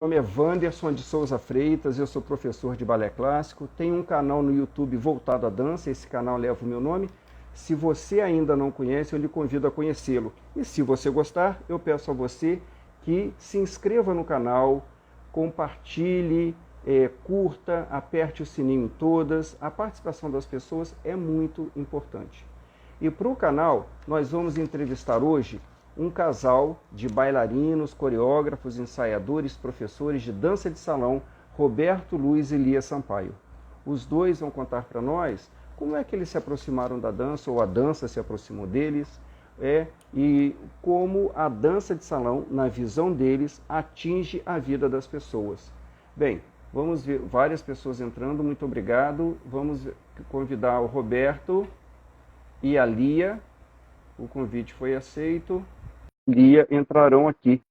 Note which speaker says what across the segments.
Speaker 1: nome é Wanderson de Souza Freitas, eu sou professor de balé clássico, tenho um canal no YouTube voltado à dança, esse canal leva o meu nome. Se você ainda não conhece, eu lhe convido a conhecê-lo. E se você gostar, eu peço a você que se inscreva no canal, compartilhe, curta, aperte o sininho em todas. A participação das pessoas é muito importante. E para o canal, nós vamos entrevistar hoje um casal de bailarinos, coreógrafos, ensaiadores, professores de dança de salão, Roberto Luiz e Lia Sampaio. Os dois vão contar para nós como é que eles se aproximaram da dança, ou a dança se aproximou deles, e como a dança de salão, na visão deles, atinge a vida das pessoas. Bem, vamos ver várias pessoas entrando, muito obrigado. Vamos convidar o Roberto e a Lia. O convite foi aceito. Lia entrarão aqui.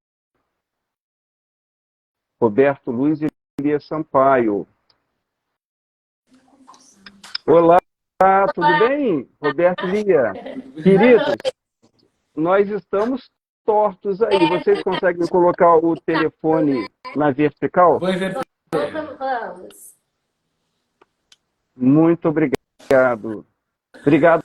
Speaker 1: Roberto Luiz e Lia Sampaio. Olá, tudo bem? Roberto e Lia. Queridos, nós estamos tortos aí. Vocês conseguem colocar o telefone na vertical?
Speaker 2: Vou inverter.
Speaker 3: Vamos.
Speaker 1: Muito obrigado. Obrigado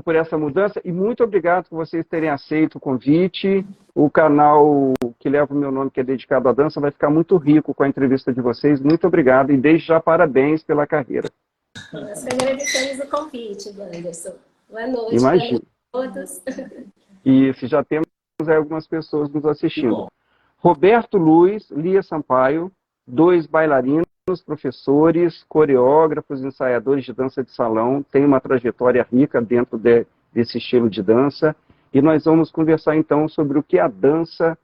Speaker 1: por essa mudança e muito obrigado por vocês terem aceito o convite. O canal que leva o meu nome, que é dedicado à dança, vai ficar muito rico com a entrevista de vocês. Muito obrigado e desde já parabéns pela carreira.
Speaker 3: Nós que agradecemos o convite, Wanderson. Boa noite,
Speaker 1: Imagina.
Speaker 3: boa noite a todos.
Speaker 1: Isso, já temos algumas pessoas nos
Speaker 2: Que
Speaker 1: assistindo.
Speaker 2: bom.
Speaker 1: Roberto Luiz, Lia Sampaio, dois bailarinos, professores, coreógrafos, ensaiadores de dança de salão, têm uma trajetória rica dentro desse estilo de dança, e nós vamos conversar então sobre o que a dança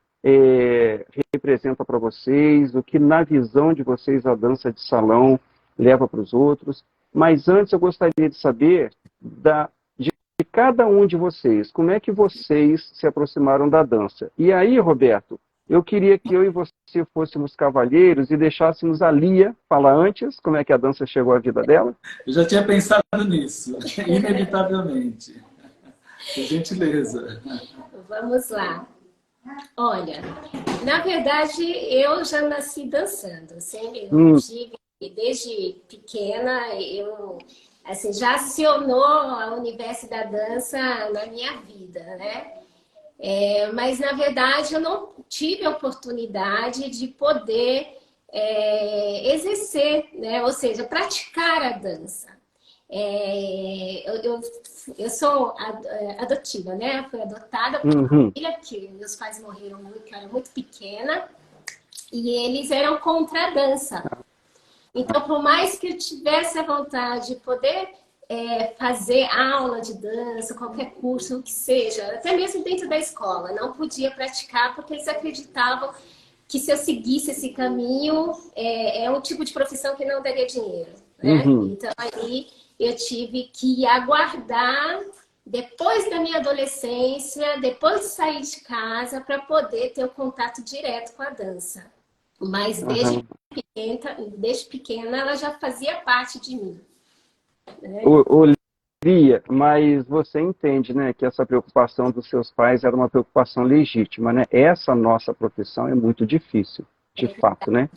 Speaker 1: representa para vocês, o que na visão de vocês a dança de salão leva para os outros. Mas antes eu gostaria de saber de cada um de vocês, como é que vocês se aproximaram da dança. E aí, Roberto, eu queria que eu e você fôssemos cavalheiros e deixássemos a Lia falar antes, como é que a dança chegou à vida dela.
Speaker 2: Eu já tinha pensado nisso, inevitavelmente. Por gentileza.
Speaker 3: Vamos lá. Olha, na verdade, eu já nasci dançando. Sempre eu tive, desde pequena, eu assim, já acionou o universo da dança na minha vida, né? Mas, na verdade, eu não tive a oportunidade de poder exercer, né? Ou seja, praticar a dança. Eu sou adotiva, né? Fui adotada por uma família que meus pais morreram muito, eu era muito pequena, e eles eram contra a dança. Então, por mais que eu tivesse a vontade de poder fazer aula de dança, qualquer curso, o que seja, até mesmo dentro da escola, não podia praticar porque eles acreditavam que se eu seguisse esse caminho, é um tipo de profissão que não daria dinheiro, né? Então, aí eu tive que aguardar depois da minha adolescência, depois de sair de casa, para poder ter o contato direto com a dança. Mas desde pequena ela já fazia parte de mim. Né?
Speaker 1: Lia, mas você entende, né, que essa preocupação dos seus pais era uma preocupação legítima, né? Essa nossa profissão é muito difícil, de fato, né?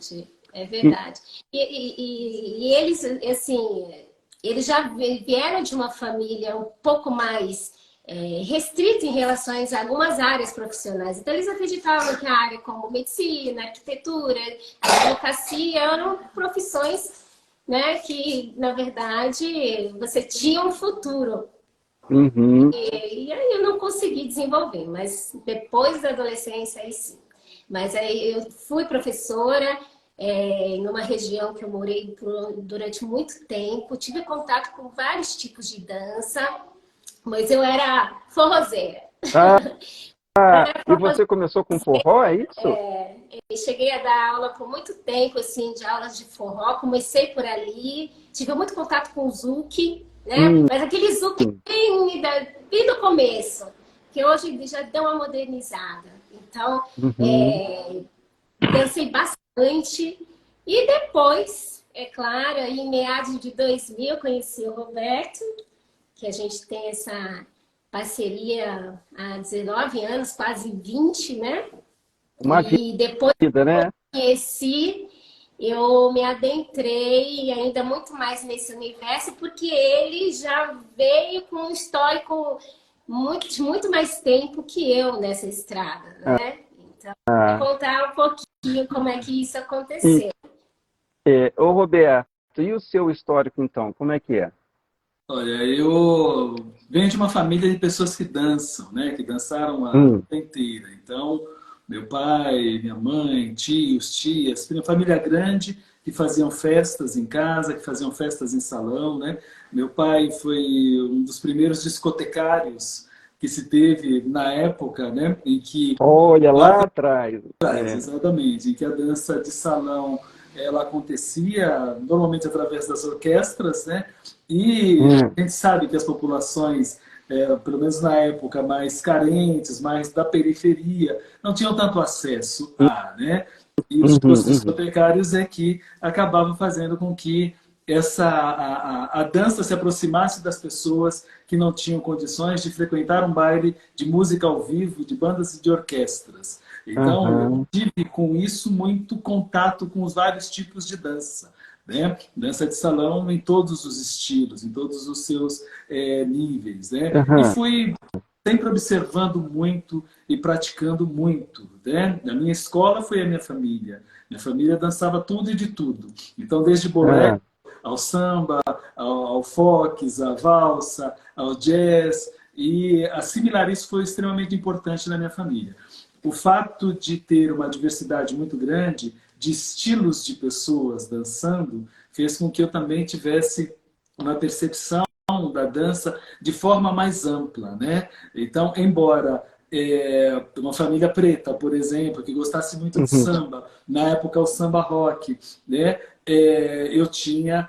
Speaker 3: É verdade. E eles, assim, eles já vieram de uma família um pouco mais restrita em relação a algumas áreas profissionais. Então, eles acreditavam que a área como medicina, arquitetura, advocacia eram profissões, né, que, na verdade, você tinha um futuro. E aí eu não consegui desenvolver, mas depois da adolescência, aí sim. Mas aí eu fui professora numa região que eu morei durante muito tempo, tive contato com vários tipos de dança, mas eu era forrozeira.
Speaker 1: E você começou com forró, é isso?
Speaker 3: Eu cheguei a dar aula por muito tempo, assim, de aulas de forró, comecei por ali, tive muito contato com o Zouk, né? Mas aquele Zouk bem do começo, que hoje já deu uma modernizada. Então, dancei bastante. E depois, é claro, em meados de 2000, conheci o Roberto, que a gente tem essa parceria há 19 anos, quase 20, né?
Speaker 1: Uma
Speaker 3: E depois
Speaker 1: vida, né?
Speaker 3: conheci, eu me adentrei ainda muito mais nesse universo, porque ele já veio com um histórico muito mais tempo que eu nessa estrada, né? Então, vou contar um pouquinho como é que isso aconteceu.
Speaker 1: Ô Roberto, e o seu histórico então, como é que é?
Speaker 2: Olha, eu venho de uma família de pessoas que dançam, né? Que dançaram a vida inteira. Então, meu pai, minha mãe, tios, tias, uma família grande que faziam festas em casa, que faziam festas em salão, né? Meu pai foi um dos primeiros discotecários que se teve na época, né? Em que
Speaker 1: Olha, lá atrás.
Speaker 2: exatamente, em que a dança de salão ela acontecia normalmente através das orquestras, né? E a gente sabe que as populações, pelo menos na época, mais carentes, mais da periferia, não tinham tanto acesso a, né? E os discotecários é que acabavam fazendo com que a dança se aproximasse das pessoas que não tinham condições de frequentar um baile de música ao vivo, de bandas e de orquestras. Então, eu tive com isso muito contato com os vários tipos de dança, né? Dança de salão em todos os estilos, em todos os seus níveis, né? E fui sempre observando muito e praticando muito, né? A minha escola foi a minha família. Minha família dançava tudo e de tudo. Então, desde bolero ao samba, ao fox, à valsa, ao jazz, e assimilar isso foi extremamente importante na minha família. O fato de ter uma diversidade muito grande de estilos de pessoas dançando fez com que eu também tivesse uma percepção da dança de forma mais ampla, né? Então, embora uma família preta, por exemplo, que gostasse muito de samba, na época o samba rock, né? Eu tinha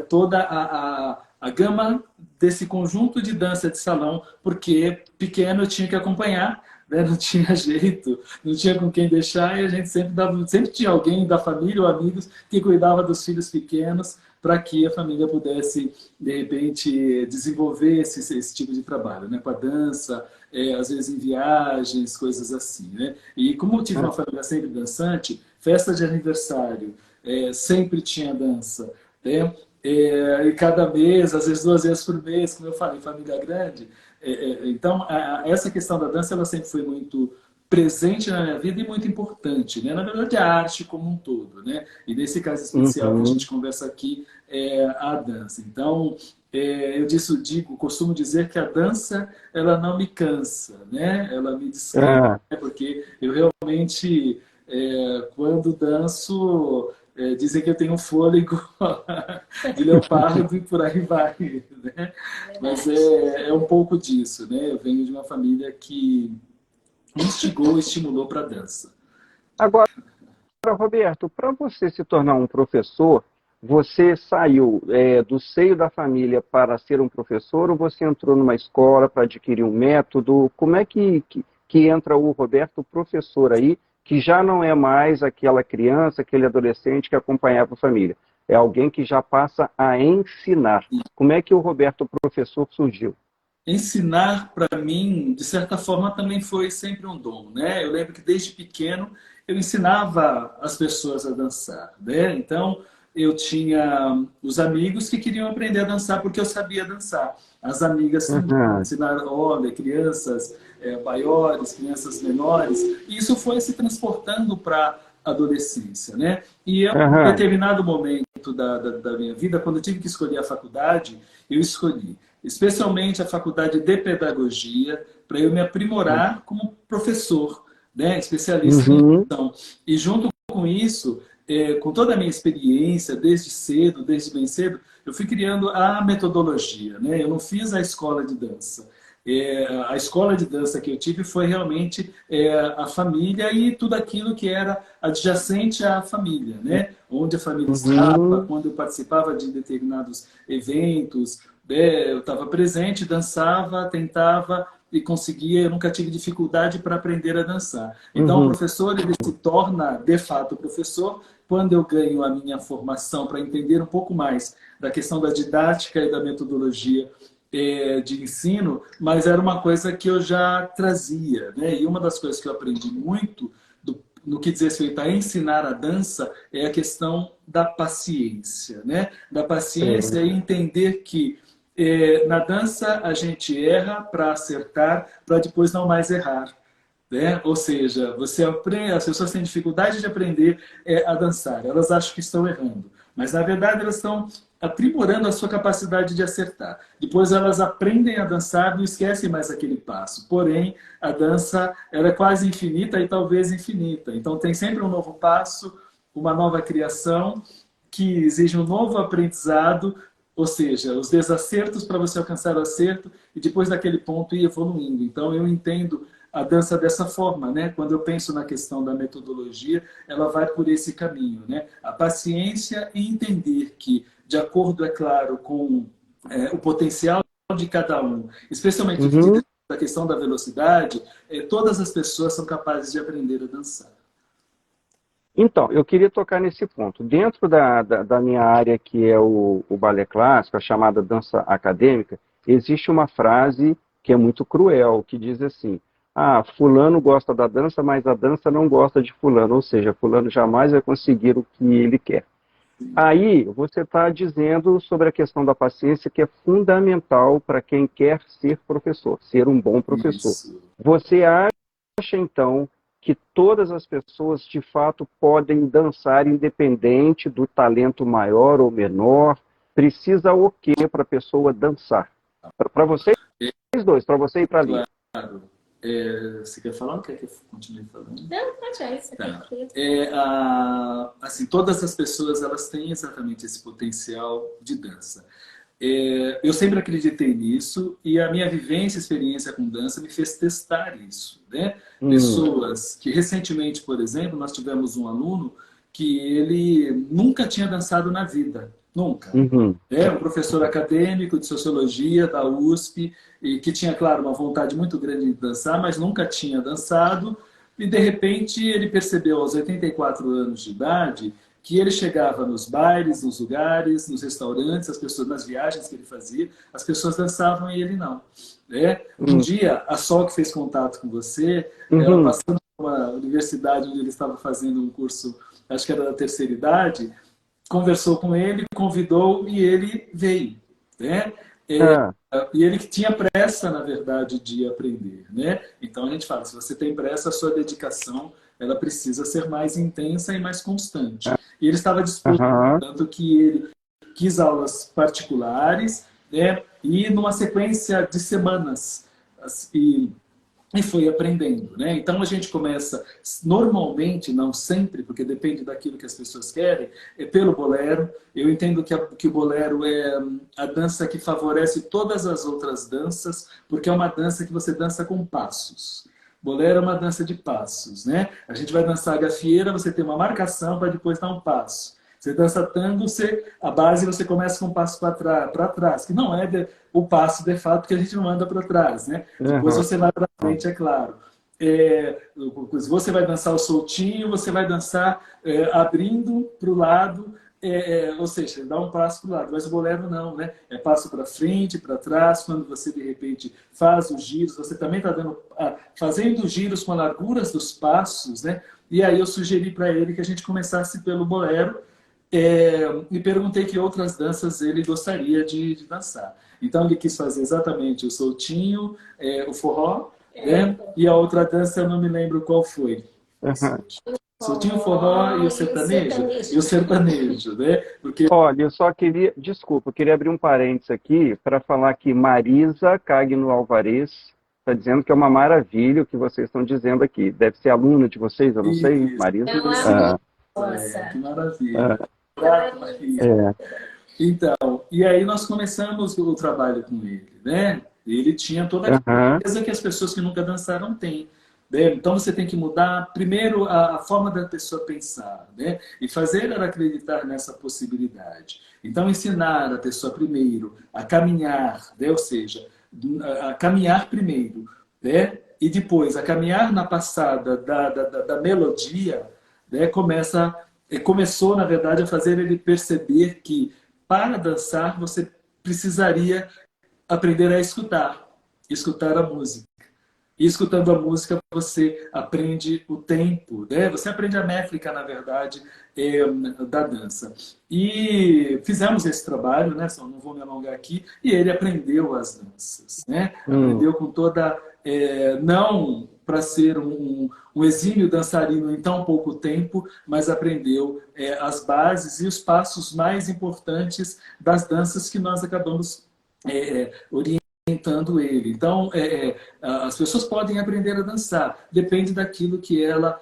Speaker 2: toda a gama desse conjunto de dança de salão, porque pequeno eu tinha que acompanhar, né? Não tinha jeito, não tinha com quem deixar, e a gente sempre tinha alguém da família ou amigos que cuidava dos filhos pequenos para que a família pudesse, de repente, desenvolver esse tipo de trabalho, né? Com a dança, às vezes em viagens, coisas assim, né? E como eu tive uma família sempre dançante, festa de aniversário, sempre tinha dança, né? E cada mês, às vezes 2 vezes por mês, como eu falei, família grande. Então, essa questão da dança ela sempre foi muito presente na minha vida e muito importante, né? Na verdade, a arte como um todo, né? E nesse caso especial que a gente conversa aqui é a dança. Então, costumo dizer que a dança ela não me cansa, né? Ela me descansa, né? Porque eu realmente, quando danço, dizem que eu tenho um fôlego de leopardo e por aí vai, né? Mas é um pouco disso, né? Eu venho de uma família que me instigou, estimulou para a dança.
Speaker 1: Agora, Roberto, para você se tornar um professor, você saiu do seio da família para ser um professor ou você entrou numa escola para adquirir um método? Como é que entra o Roberto professor aí, que já não é mais aquela criança, aquele adolescente que acompanhava a família? É alguém que já passa a ensinar. Como é que o Roberto professor surgiu?
Speaker 2: Ensinar, para mim, de certa forma, também foi sempre um dom, né? Eu lembro que desde pequeno eu ensinava as pessoas a dançar, né? Então, eu tinha os amigos que queriam aprender a dançar porque eu sabia dançar. As amigas também ensinaram, olha, crianças maiores, crianças menores. E isso foi se transportando para a adolescência, né? E eu, em determinado momento da minha vida, quando eu tive que escolher a faculdade, eu escolhi especialmente a faculdade de pedagogia, para eu me aprimorar como professor, né? Especialista em educação. E junto com isso, com toda a minha experiência, desde cedo, desde bem cedo, eu fui criando a metodologia, né? Eu não fiz a escola de dança. A escola de dança que eu tive foi realmente a família e tudo aquilo que era adjacente à família, né? Onde a família estava, quando eu participava de determinados eventos, eu estava presente, dançava, tentava e conseguia. Eu nunca tive dificuldade para aprender a dançar. Então, o professor ele se torna, de fato, professor quando eu ganho a minha formação para entender um pouco mais da questão da didática e da metodologia de ensino, mas era uma coisa que eu já trazia, né? E uma das coisas que eu aprendi muito no que diz respeito a ensinar a dança é a questão da paciência, né? Da paciência e entender que na dança a gente erra para acertar, para depois não mais errar. Né? Ou seja, você aprende, as pessoas têm dificuldade de aprender a dançar, elas acham que estão errando, mas na verdade elas estão aprimorando a sua capacidade de acertar. Depois elas aprendem a dançar, não esquecem mais aquele passo. Porém, a dança ela é quase infinita e talvez infinita. Então tem sempre um novo passo, uma nova criação que exige um novo aprendizado, ou seja, os desacertos para você alcançar o acerto e depois daquele ponto ir evoluindo. Então eu entendo a dança dessa forma, né? Quando eu penso na questão da metodologia, ela vai por esse caminho, né? A paciência e entender que, de acordo, é claro, com o potencial de cada um, especialmente da questão da velocidade, todas as pessoas são capazes de aprender a dançar.
Speaker 1: Então, eu queria tocar nesse ponto. Dentro da minha área, que é o balé clássico, a chamada dança acadêmica, existe uma frase que é muito cruel, que diz assim: ah, fulano gosta da dança, mas a dança não gosta de fulano, ou seja, fulano jamais vai conseguir o que ele quer. Aí, você está dizendo sobre a questão da paciência, que é fundamental para quem quer ser professor, ser um bom professor. Isso. Você acha, então, que todas as pessoas, de fato, podem dançar independente do talento maior ou menor? Precisa o quê para a pessoa dançar? Para vocês dois, para você e para a Lia.
Speaker 2: Claro. Você quer falar ou quer que eu continue falando?
Speaker 3: Não, pode ir, você
Speaker 2: tá.
Speaker 3: Assim,
Speaker 2: todas as pessoas elas têm exatamente esse potencial de dança. Eu sempre acreditei nisso e a minha vivência e experiência com dança me fez testar isso. Né? Pessoas que recentemente, por exemplo, nós tivemos um aluno que ele nunca tinha dançado na vida. Nunca. É um professor acadêmico de sociologia da USP e que tinha, claro, uma vontade muito grande de dançar, mas nunca tinha dançado. E, de repente, ele percebeu aos 84 anos de idade que ele chegava nos bailes, nos lugares, nos restaurantes, as pessoas, nas viagens que ele fazia, as pessoas dançavam e ele não. Um dia, a Sol, que fez contato com você, ela passando por uma universidade onde ele estava fazendo um curso, acho que era da terceira idade, conversou com ele, convidou e ele veio. Né? E ele que tinha pressa, na verdade, de aprender. Né? Então a gente fala, se você tem pressa, a sua dedicação ela precisa ser mais intensa e mais constante. E ele estava disposto, tanto que ele quis aulas particulares, né? E numa sequência de semanas. E foi aprendendo, né? Então a gente começa, normalmente, não sempre, porque depende daquilo que as pessoas querem, pelo bolero. Eu entendo que o bolero é a dança que favorece todas as outras danças, porque é uma dança que você dança com passos. Bolero é uma dança de passos, né? A gente vai dançar a gafieira, você tem uma marcação para depois dar um passo. Você dança tango, a base você começa com um passo para trás, que não é o passo de fato que a gente não anda para trás, né? Depois você vai para frente, é claro. Você vai dançar o soltinho, você vai dançar abrindo para o lado, ou seja, dá um passo para o lado, mas o bolero não, né? É passo para frente, para trás, quando você de repente faz os giros, você também está fazendo giros com larguras dos passos, né? E aí eu sugeri para ele que a gente começasse pelo bolero, e perguntei que outras danças ele gostaria de dançar. Então ele quis fazer exatamente o soltinho, o forró, né? E a outra dança eu não me lembro qual foi. Soltinho, forró e o sertanejo. E o sertanejo, né? Porque...
Speaker 1: Olha, eu só queria, desculpa, eu queria abrir um parênteses aqui para falar que Marisa Cagno Alvarez está dizendo que é uma maravilha o que vocês estão dizendo aqui. Deve ser aluna de vocês, eu não sei, Marisa.
Speaker 2: Nossa, que maravilha. Então, e aí nós começamos o trabalho com ele, né? Ele tinha toda a coisa que as pessoas que nunca dançaram têm. Né? Então você tem que mudar primeiro a forma da pessoa pensar, né? E fazer ela acreditar nessa possibilidade. Então ensinar a pessoa primeiro a caminhar, né? Ou seja, a caminhar primeiro, né? E depois a caminhar na passada da melodia, né? Começou, na verdade, a fazer ele perceber que, para dançar, você precisaria aprender a escutar a música. E escutando a música, você aprende o tempo, né? Você aprende a métrica, na verdade, da dança. E fizemos esse trabalho, né? Só não vou me alongar aqui. E ele aprendeu as danças, né? Aprendeu com toda... não para ser um exímio dançarino em tão pouco tempo, mas aprendeu as bases e os passos mais importantes das danças que nós acabamos orientando ele. Então, as pessoas podem aprender a dançar, depende daquilo que ela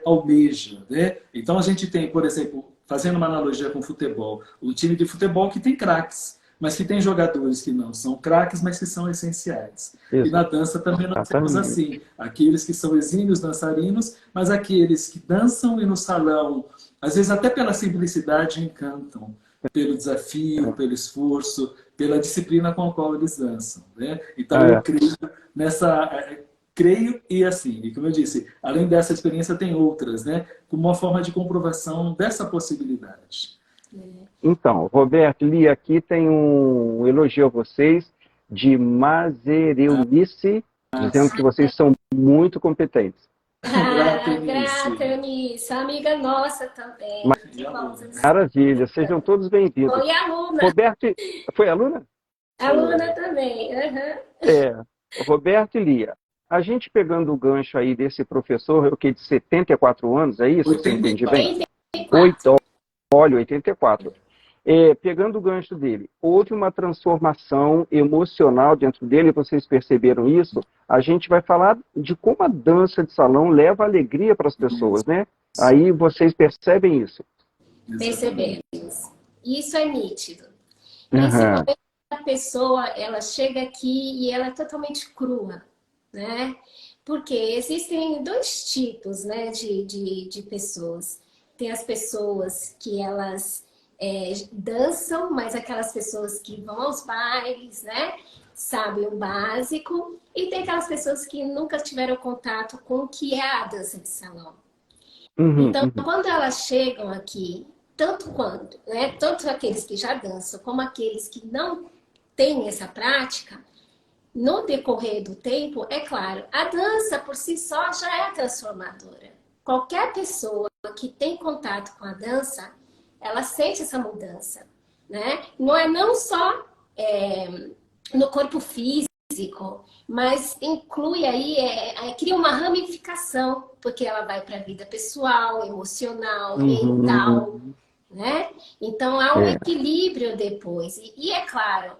Speaker 2: almeja, né? Então, a gente tem, por exemplo, fazendo uma analogia com futebol, o time de futebol que tem craques, mas que tem jogadores que não são craques, mas que são essenciais. Exato. E na dança também nós temos assim, aqueles que são exímios dançarinos, mas aqueles que dançam e no salão, às vezes até pela simplicidade, encantam, pelo desafio, pelo esforço, pela disciplina com a qual eles dançam, né? Então eu creio nessa... creio e assim, e como eu disse, além dessa experiência tem outras, né? Como uma forma de comprovação dessa possibilidade.
Speaker 1: Então, Roberto, Lia, aqui tem um elogio a vocês de Mazereunice, dizendo que vocês são muito competentes.
Speaker 3: Grata, Eunice, amiga nossa também.
Speaker 1: Maravilha, sejam todos bem-vindos.
Speaker 3: Foi aluna.
Speaker 1: Roberto, foi aluna?
Speaker 3: Aluna também.
Speaker 1: Roberto e Lia, a gente pegando o gancho aí desse professor, eu que de 74 anos, é isso? Você entende bem? 84. Pegando o gancho dele, houve uma transformação emocional dentro dele, vocês perceberam isso? A gente vai falar de como a dança de salão leva alegria para as pessoas, né? Aí vocês percebem isso?
Speaker 3: Percebemos. Isso é nítido. Principalmente a pessoa, ela chega aqui e ela é totalmente crua, né? Porque existem dois tipos, né, de pessoas. Tem as pessoas que elas dançam, mas aquelas pessoas que vão aos bailes, né, sabem o básico. E tem aquelas pessoas que nunca tiveram contato com o que é a dança de salão. Então, quando elas chegam aqui, tanto aqueles que já dançam, como aqueles que não têm essa prática, no decorrer do tempo, é claro, a dança por si só já é transformadora. Qualquer pessoa que tem contato com a dança, ela sente essa mudança, né? Não só no corpo físico, mas inclui aí, cria uma ramificação, porque ela vai para a vida pessoal, emocional, mental, né? Então há um equilíbrio depois. E é claro,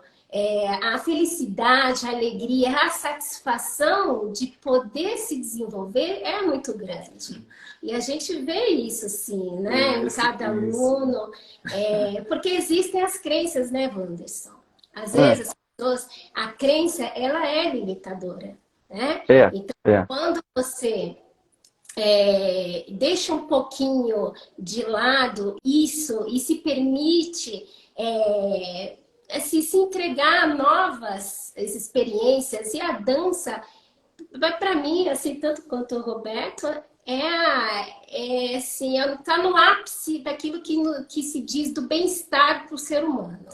Speaker 3: a felicidade, a alegria, a satisfação de poder se desenvolver é muito grande. E a gente vê isso, assim, né? Em cada aluno. Porque existem as crenças, né, Wanderson? Às vezes, as pessoas, a crença, ela é limitadora, né? Então, quando você deixa um pouquinho de lado isso e se permite... se entregar a novas experiências, e a dança, para mim, assim, tanto quanto o Roberto, assim, tá no ápice daquilo que se diz do bem-estar para o ser humano.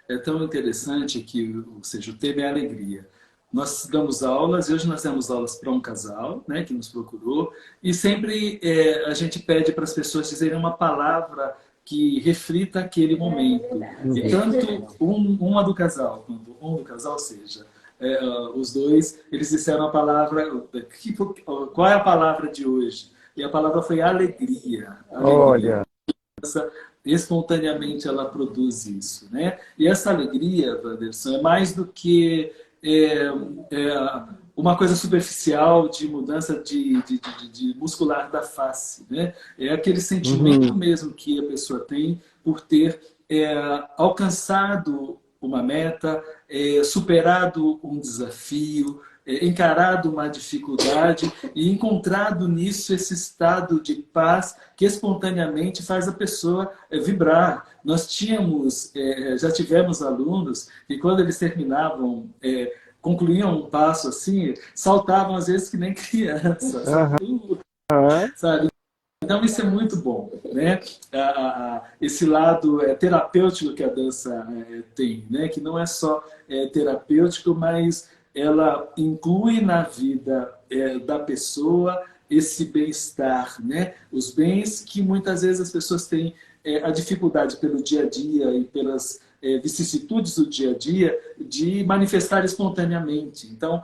Speaker 2: É tão interessante que, ou seja, o tema é a alegria. Nós damos aulas, e hoje nós damos aulas para um casal, né, que nos procurou, e sempre a gente pede para as pessoas dizerem uma palavra que reflita aquele momento. E tanto uma do casal, quanto um do casal, seja, os dois, eles disseram a palavra, qual é a palavra de hoje? E a palavra foi alegria.
Speaker 1: Olha!
Speaker 2: Espontaneamente ela produz isso, né? E essa alegria, Wanderson, é mais do que uma coisa superficial de mudança de muscular da face, né? É aquele sentimento mesmo que a pessoa tem por ter alcançado uma meta, superado um desafio, encarado uma dificuldade e encontrado nisso esse estado de paz que espontaneamente faz a pessoa vibrar. Nós já tivemos alunos que quando eles terminavam, concluíam um passo assim, saltavam às vezes que nem crianças. Sabe? Então isso é muito bom, né? Esse lado terapêutico que a dança tem, né? Que não é só terapêutico, mas ela inclui na vida da pessoa esse bem-estar, né? Os bens que muitas vezes as pessoas têm a dificuldade pelo dia a dia e pelas vicissitudes do dia a dia de manifestar espontaneamente. Então,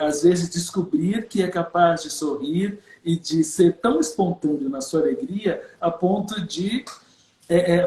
Speaker 2: às vezes, descobrir que é capaz de sorrir e de ser tão espontâneo na sua alegria a ponto de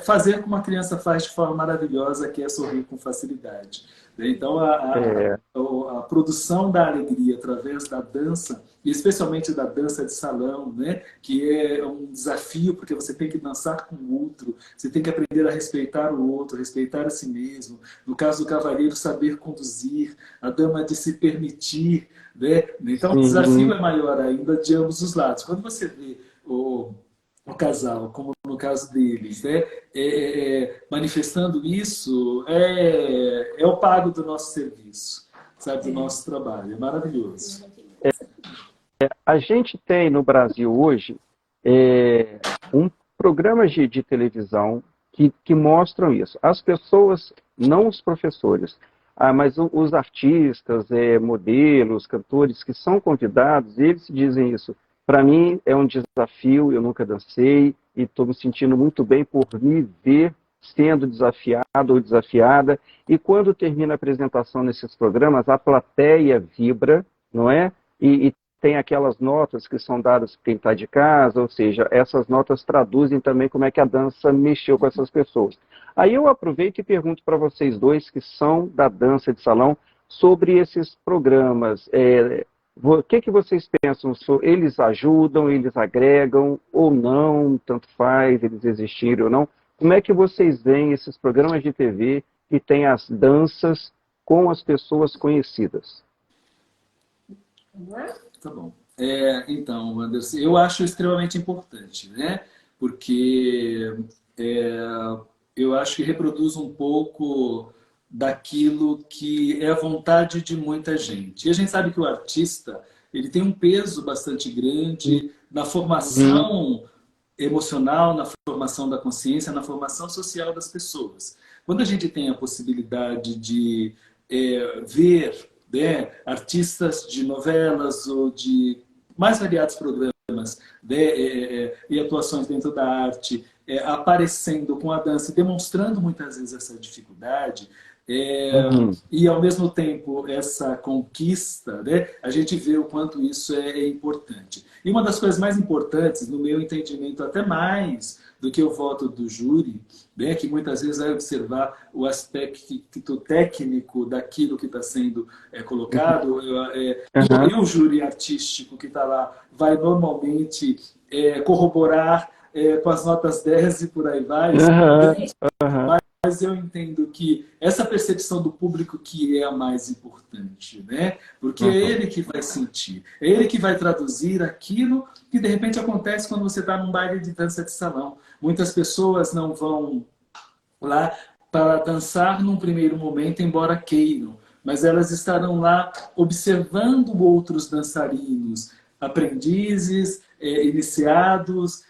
Speaker 2: fazer como a criança faz de forma maravilhosa, que é sorrir com facilidade. Então, a produção da alegria através da dança, e especialmente da dança de salão, né, que é um desafio, porque você tem que dançar com o outro, você tem que aprender a respeitar o outro, respeitar a si mesmo. No caso do cavalheiro, saber conduzir, a dama de se permitir. Né? Então, o desafio é maior ainda de ambos os lados. Quando você vê o casal, como no caso deles, né? Manifestando isso, é o pago do nosso serviço, sabe, do nosso trabalho. É maravilhoso.
Speaker 1: A gente tem no Brasil hoje programas de televisão que mostram isso. As pessoas, não os professores, mas os artistas, modelos, cantores que são convidados, eles dizem isso. Para mim é um desafio, eu nunca dancei e estou me sentindo muito bem por me ver sendo desafiado ou desafiada. E quando termina a apresentação nesses programas, a plateia vibra, não é? E tem aquelas notas que são dadas por quem está de casa, ou seja, essas notas traduzem também como é que a dança mexeu com essas pessoas. Aí eu aproveito e pergunto para vocês dois que são da dança de salão sobre esses programas. O que vocês pensam? Eles ajudam, eles agregam ou não? Tanto faz, eles existirem ou não? Como é que vocês veem esses programas de TV que têm as danças com as pessoas conhecidas?
Speaker 2: Tá bom. Então, Anderson, eu acho extremamente importante, né? Porque eu acho que reproduz um pouco daquilo que é a vontade de muita gente. E a gente sabe que o artista ele tem um peso bastante grande na formação emocional, na formação da consciência, na formação social das pessoas. Quando a gente tem a possibilidade de ver, né, artistas de novelas ou de mais variados programas, né, e atuações dentro da arte, aparecendo com a dança, demonstrando muitas vezes essa dificuldade, e ao mesmo tempo essa conquista, né, a gente vê o quanto isso é importante. E uma das coisas mais importantes, no meu entendimento, até mais do que o voto do júri, né, que muitas vezes vai observar o aspecto técnico daquilo que está sendo colocado, e o júri artístico que está lá vai normalmente corroborar com as notas 10 e por aí vai. Mas eu entendo que essa percepção do público que é a mais importante, né? Porque é ele que vai sentir, é ele que vai traduzir aquilo que de repente acontece quando você está num baile de dança de salão. Muitas pessoas não vão lá para dançar num primeiro momento, embora queiram, mas elas estarão lá observando outros dançarinos, aprendizes, iniciados,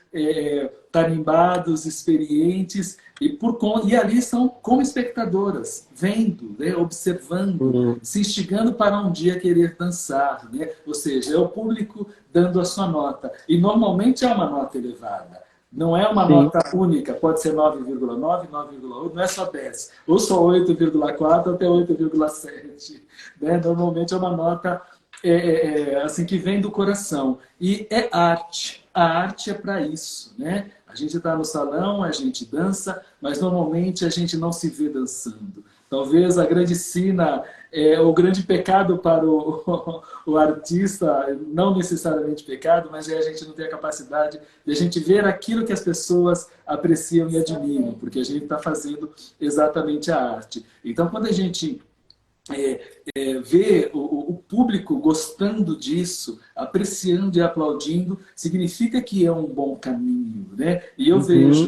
Speaker 2: tarimbados, experientes, e ali são como espectadoras, vendo, né, observando, se instigando para um dia querer dançar. Né? Ou seja, é o público dando a sua nota. E normalmente é uma nota elevada. Não é uma nota única, pode ser 9,9, 9,8, não é só 10. Ou só 8,4 até 8,7. Né? Normalmente é uma nota assim, que vem do coração. E é arte. A arte é para isso, né? A gente está no salão, a gente dança, mas normalmente a gente não se vê dançando. Talvez a grande sina, o grande pecado para o artista, não necessariamente pecado, mas a gente não tem a capacidade de a gente ver aquilo que as pessoas apreciam e admiram, porque a gente está fazendo exatamente a arte. Então, quando a gente ver o público gostando disso, apreciando e aplaudindo, significa que é um bom caminho, né? E eu vejo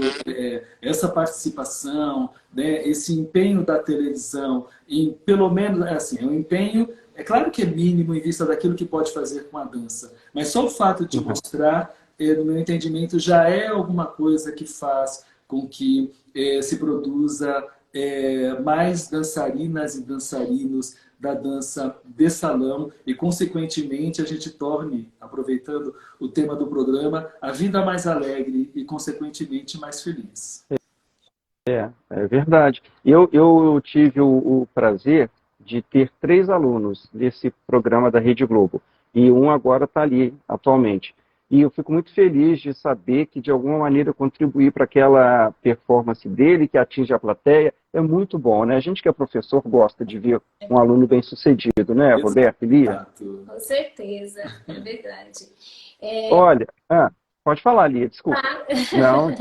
Speaker 2: essa participação, né, esse empenho da televisão, em pelo menos, assim, um empenho, é claro que é mínimo em vista daquilo que pode fazer com a dança, mas só o fato de mostrar, no meu entendimento, já é alguma coisa que faz com que se produza mais dançarinas e dançarinos da dança de salão e, consequentemente, a gente torne, aproveitando o tema do programa, a vida mais alegre e, consequentemente, mais feliz.
Speaker 1: É verdade. Eu tive o prazer de ter 3 alunos desse programa da Rede Globo, e um agora está ali, atualmente. E eu fico muito feliz de saber que, de alguma maneira, eu contribuí para aquela performance dele, que atinge a plateia. É muito bom, né? A gente que é professor gosta de ver um aluno bem-sucedido, né, Roberto e Lia?
Speaker 3: Com certeza, é verdade.
Speaker 1: Olha, pode falar, Lia, desculpa. Não.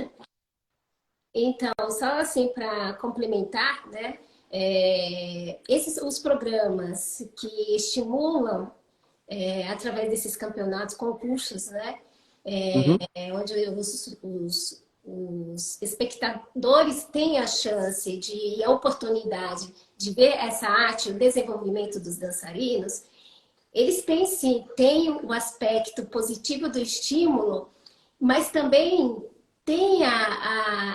Speaker 3: Então, só assim para complementar, né? Os programas que estimulam através desses campeonatos, concursos, né? Onde os espectadores têm a chance e a oportunidade de ver essa arte, o desenvolvimento dos dançarinos, eles têm sim, têm o aspecto positivo do estímulo, mas também tem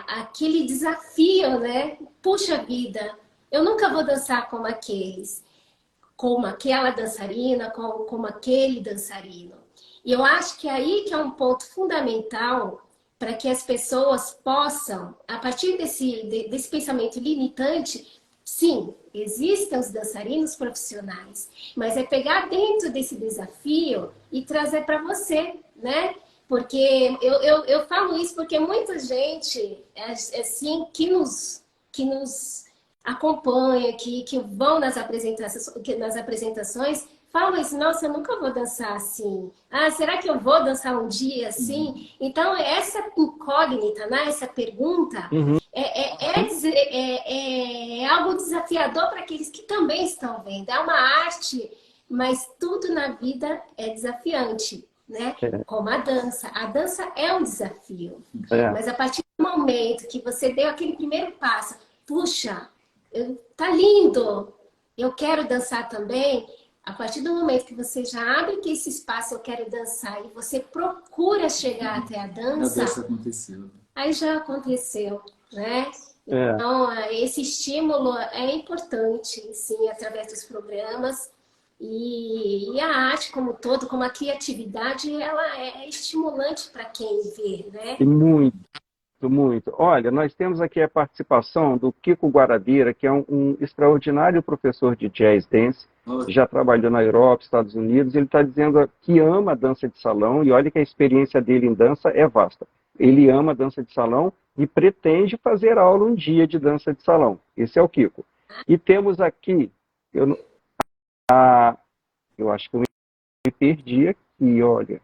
Speaker 3: aquele desafio, né? Puxa vida, eu nunca vou dançar como aqueles, como aquela dançarina, como aquele dançarino. E eu acho que aí que é um ponto fundamental para que as pessoas possam, a partir desse pensamento limitante, sim, existem os dançarinos profissionais, mas é pegar dentro desse desafio e trazer para você, né? Porque eu falo isso porque muita gente, assim, que nos acompanha, que vão nas apresentações, falam isso, nossa, eu nunca vou dançar assim. Ah, será que eu vou dançar um dia assim? Então, essa incógnita, né, essa pergunta, é algo desafiador para aqueles que também estão vendo. É uma arte, mas tudo na vida é desafiante, né? Como a dança. A dança é um desafio. Mas a partir do momento que você deu aquele primeiro passo, puxa, tá lindo, eu quero dançar também. A partir do momento que você já abre que esse espaço, eu quero dançar, e você procura chegar até a dança,
Speaker 2: aconteceu.
Speaker 3: Aí já aconteceu, né? Então, esse estímulo é importante, sim, através dos programas. E a arte como um todo, como a criatividade, ela é estimulante para quem vê, né?
Speaker 1: Muito. Muito. Olha, nós temos aqui a participação do Kiko Guarabeira, que é um extraordinário professor de jazz dance, já trabalhou na Europa, Estados Unidos. Ele está dizendo que ama a dança de salão, e olha que a experiência dele em dança é vasta. Ele ama a dança de salão e pretende fazer aula um dia de dança de salão. Esse é o Kiko. E temos aqui, eu acho que eu me perdi aqui, olha,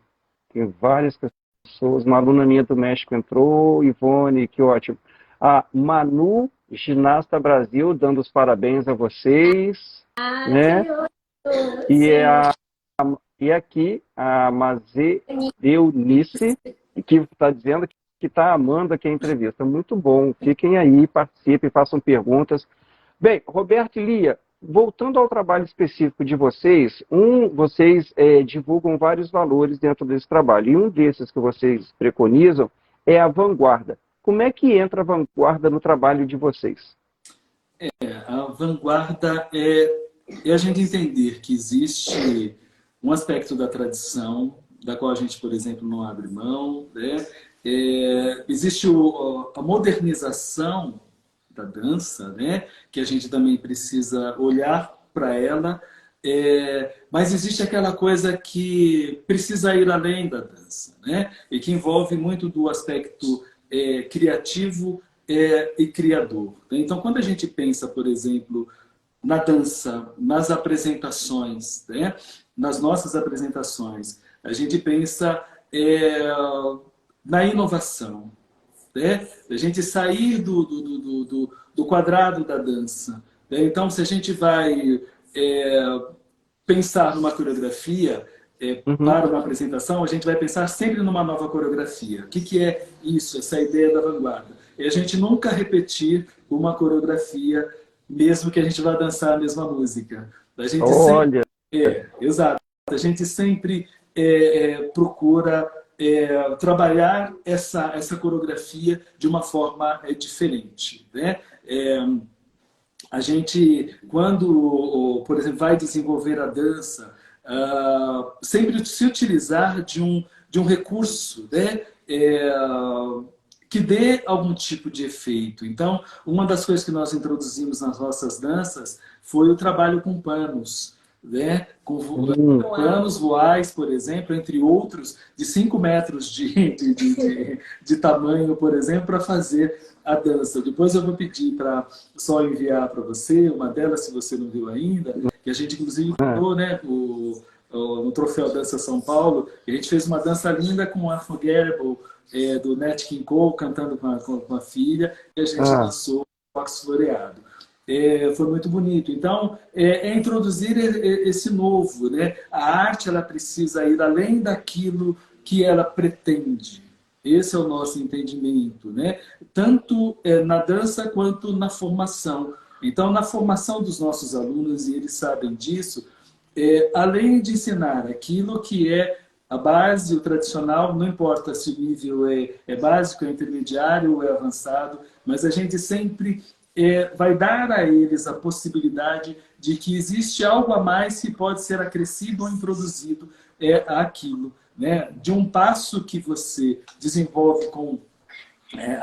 Speaker 1: tem várias pessoas, uma aluna minha do México entrou, Ivone, que ótimo. A Manu, Ginasta Brasil, dando os parabéns a vocês. Né?
Speaker 3: Que ótimo!
Speaker 1: E aqui a Mazê Eunice, que está dizendo que está amando aqui a entrevista. Muito bom. Fiquem aí, participem, façam perguntas. Bem, Roberto e Lia, voltando ao trabalho específico de vocês, vocês divulgam vários valores dentro desse trabalho, e um desses que vocês preconizam é a vanguarda. Como é que entra a vanguarda no trabalho de vocês?
Speaker 2: A vanguarda é a gente entender que existe um aspecto da tradição, da qual a gente, por exemplo, não abre mão, né? Existe a modernização da dança, né? Que a gente também precisa olhar para ela, mas existe aquela coisa que precisa ir além da dança, né? E que envolve muito do aspecto criativo e criador. Então, quando a gente pensa, por exemplo, na dança, nas apresentações, né? Nas nossas apresentações, a gente pensa na inovação, né? A gente sair do quadrado da dança. Né? Então, se a gente vai pensar numa coreografia para uma apresentação, a gente vai pensar sempre numa nova coreografia. O que é isso, essa ideia da vanguarda? É a gente nunca repetir uma coreografia, mesmo que a gente vá dançar a mesma música. A gente
Speaker 1: Olha!
Speaker 2: Exato. A gente sempre procura trabalhar essa coreografia de uma forma diferente, né? A gente, quando, por exemplo, vai desenvolver a dança, sempre se utilizar de um recurso, né? Que dê algum tipo de efeito. Então, uma das coisas que nós introduzimos nas nossas danças foi o trabalho com panos, né? Com panos voais, por exemplo, entre outros, de 5 metros de tamanho, por exemplo, para fazer a dança. Depois eu vou pedir para só enviar para você uma delas, se você não viu ainda, que a gente inclusive botou, né, no Troféu Dança São Paulo, e a gente fez uma dança linda com o Unforgettable, do Nat King Cole, cantando com a filha, e a gente lançou o Fox Floreado. Foi muito bonito. Então, introduzir esse novo, né? A arte, ela precisa ir além daquilo que ela pretende. Esse é o nosso entendimento, né? Tanto na dança quanto na formação. Então, na formação dos nossos alunos, e eles sabem disso, além de ensinar aquilo que é a base, o tradicional, não importa se o nível é básico, é intermediário ou é avançado, mas a gente sempre vai dar a eles a possibilidade de que existe algo a mais que pode ser acrescido ou introduzido àquilo. Né? De um passo que você desenvolve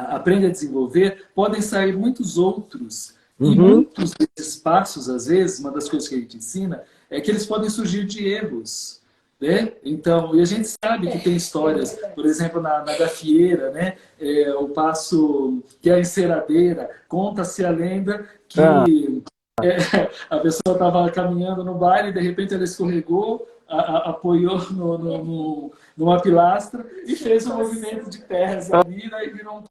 Speaker 2: aprende a desenvolver, podem sair muitos outros. E muitos desses passos, às vezes, uma das coisas que a gente ensina é que eles podem surgir de erros. Né? Então, e a gente sabe que tem histórias, por exemplo, na gafieira, né? O passo que é a enceradeira, conta-se a lenda que a pessoa estava caminhando no baile e de repente ela escorregou, apoiou numa pilastra e fez um movimento de pés ali, e virou um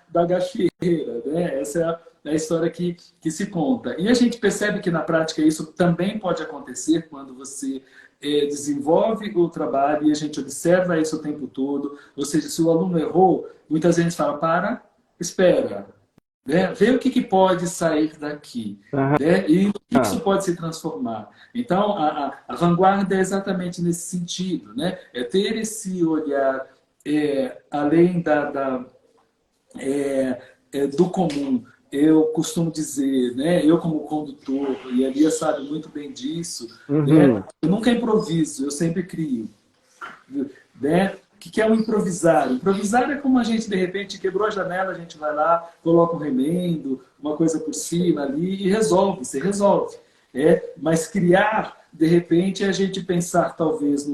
Speaker 2: da gafieira. Né? Essa é a história que se conta. E a gente percebe que na prática isso também pode acontecer quando você desenvolve o trabalho e a gente observa isso o tempo todo. Ou seja, se o aluno errou, muitas vezes fala, espera, né? Vê o que pode sair daqui, né? E o que isso pode se transformar. Então, a vanguarda é exatamente nesse sentido, né? É ter esse olhar além do comum. Eu costumo dizer, né, eu como condutor, e a Lia sabe muito bem disso, né, eu nunca improviso, eu sempre crio. Né? O que é o improvisar? Improvisar é como a gente, de repente, quebrou a janela, a gente vai lá, coloca um remendo, uma coisa por cima ali e resolve, você resolve. Mas criar, de repente, é a gente pensar talvez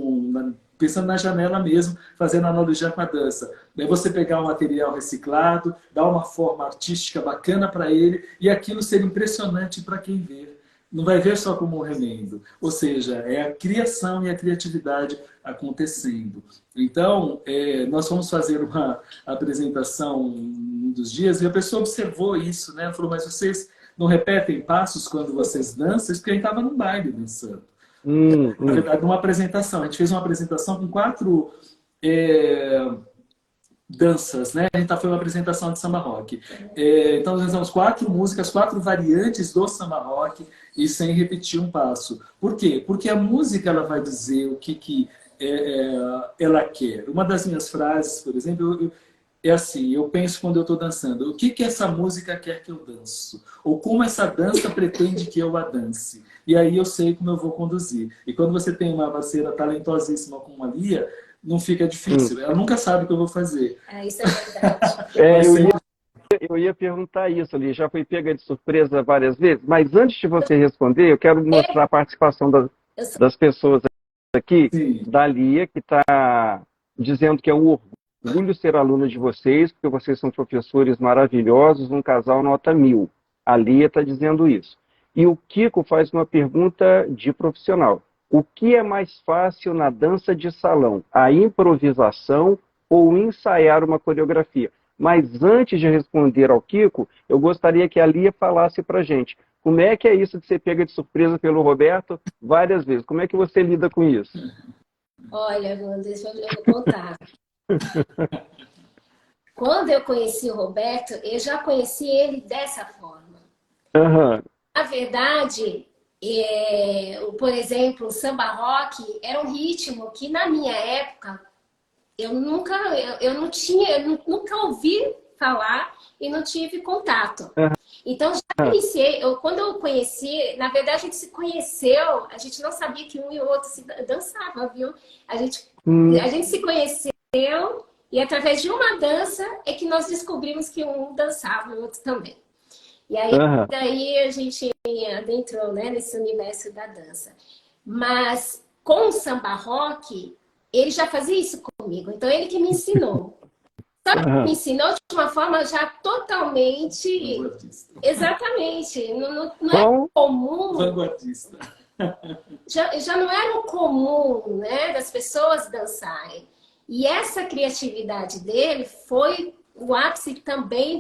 Speaker 2: pensando na janela mesmo, fazendo analogia com a dança. É você pegar um material reciclado, dar uma forma artística bacana para ele e aquilo ser impressionante para quem vê. Não vai ver só como um remendo. Ou seja, é a criação e a criatividade acontecendo. Então, nós fomos fazer uma apresentação um dos dias e a pessoa observou isso, né? Ela falou, mas vocês não repetem passos quando vocês dançam? Isso porque a gente estava num baile dançando. Na verdade, numa apresentação. A gente fez uma apresentação com 4 danças, né? A gente foi uma apresentação de samba rock. Então, nós usamos 4 músicas, 4 variantes do samba rock e sem repetir um passo. Por quê? Porque a música ela vai dizer o que ela quer. Uma das minhas frases, por exemplo, é assim, eu penso quando eu estou dançando, o que essa música quer que eu danço? Ou como essa dança pretende que eu a dance? E aí eu sei como eu vou conduzir. E quando você tem uma parceira talentosíssima como a Lia, não fica difícil. Ela nunca sabe o que eu vou fazer.
Speaker 3: Isso é verdade.
Speaker 1: Eu ia perguntar isso ali. Já foi pega de surpresa várias vezes? Mas antes de você responder, eu quero mostrar a participação das pessoas aqui. Sim. Da Lia, que está dizendo que é um orgulho ser aluna de vocês, porque vocês são professores maravilhosos, um casal nota 1000. A Lia está dizendo isso. E o Kiko faz uma pergunta de profissional. O que é mais fácil na dança de salão? A improvisação ou ensaiar uma coreografia? Mas antes de responder ao Kiko, eu gostaria que a Lia falasse para a gente. Como é que é isso de ser pega de surpresa pelo Roberto várias vezes? Como é que você lida com isso?
Speaker 3: Olha, deixa eu contar. Quando eu conheci o Roberto, eu já conheci ele dessa forma. Na verdade, por exemplo, o samba rock era um ritmo que na minha época eu nunca ouvi falar e não tive contato. Então, já iniciei, quando eu conheci, na verdade a gente se conheceu, a gente não sabia que um e o outro se dançava, viu? A gente se conheceu e através de uma dança é que nós descobrimos que um dançava e o outro também. E aí, daí a gente adentrou, né, nesse universo da dança. Mas com o samba rock, ele já fazia isso comigo. Então, ele que me ensinou. Só que me ensinou de uma forma já totalmente... Exatamente. Não é comum...
Speaker 2: Vanguardista.
Speaker 3: Já não era o comum, né, das pessoas dançarem. E essa criatividade dele foi o ápice também